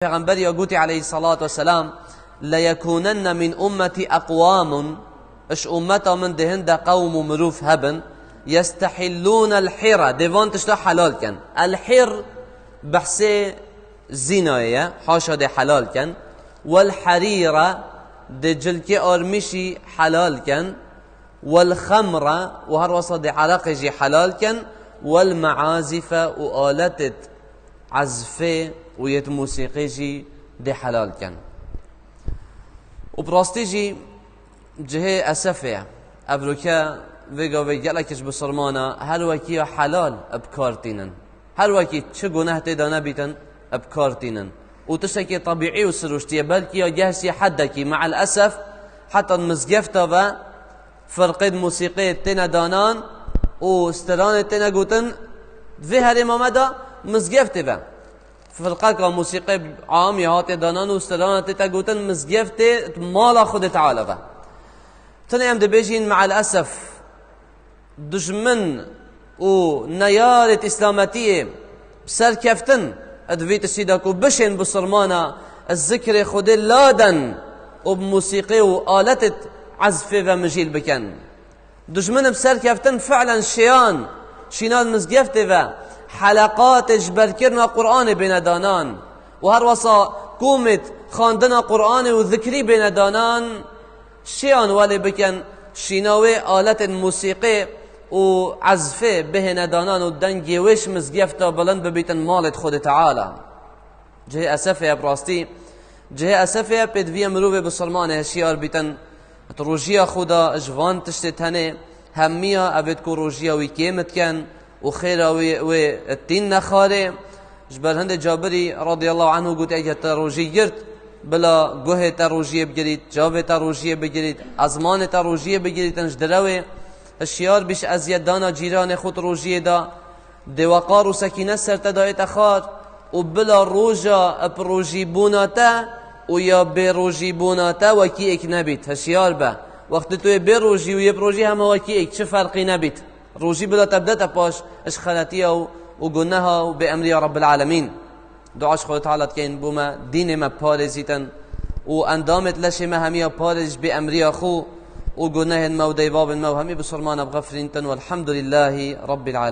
پیغمبر یا گوتی علیه الصلاة والسلام لیکونن من امتی اقوام اش امتا من دهند قوم و مروف هبن یستحلون الحر دیوان تشتا حلال کن. الحر بحث زینایه حاشا ده حلال کن. والحریر ده جلک آرمیشی حلال کن. والخمر و هر وسط ده عرق جی حلال کن. والمعازف و آلت عزفه و یت موسیقی جی ده حلال کن. و براستی جی جهه اسفه ابروکه ویگا ویگلکش بسرمانا هر وکی حلال ابکارتینن، هر وکی چه گناه تیدا نبیتن ابکارتینن و تشکی طبیعی و سروشتیه بلکی یا جهسی حدکی. مع الاسف حتی مزگفتا و فرقید موسیقی تینا دانان و استران تینا گوتن وی هر امامدا مزگفتی و فرقه که موسیقی عام یهات دانان و استران تینا گوتن مزگفتی مالا خود تعالی و تنیم دبیجین. مع الاسف دشمن و نیارت اسلامتیه سر کفتن ادویت سیدا کو بشن بسرمانا الذکر خود لادن و بموسیقی و آلت عزفه و مجیل بکن. دشمن بسر کفتن فعلا شینان مزگفته و حلقات جبرکرنا قرآن بین دانان و هر وصا کومت خاندنا قرآن و ذکری بین دانان شیان والی بکن شیناوی آلت موسیقی و عزفه به ندانان و دنگی وش مزگفتا بلند ببیتن مالت خود تعالی. جه اسفه براستی جه اسفه پدوی مروه بسلمان هشیار بیتن روژیا خدا اجوان تشت تنه همیا اوید کو روژیا وی کیمت کن و خیره وی التین نخاره. جبر هند جابری رضی الله عنه گوت اگه روژی گرد بلا گوه تروجیه بگیرید، جاوه تروجیه بگیرید، ازمان تروجیه بگیرید. تنش دروه اشیار بیش از یدانا جیران خود روجیه دا دوقار و سکینه سرتدایت خار و بلا روژا اپروجی بوناتا و یا بروجی بوناتا وکی ایک نبید. هشیار با وقت توی بروجی و یه پروژی همه وکی ایک چه فرقی نبید. روجی بلا تبدت پاش اش خلطیه و گناها و به امری رب العالمین. دعاش خود تعالی کن بوما دین ما پارزیتن و اندامت لشه ما همیا پارز به امری خو و گناه ما و دیواب ما و همی بسرمان بغفرینتن والحمد لله رب العالمین.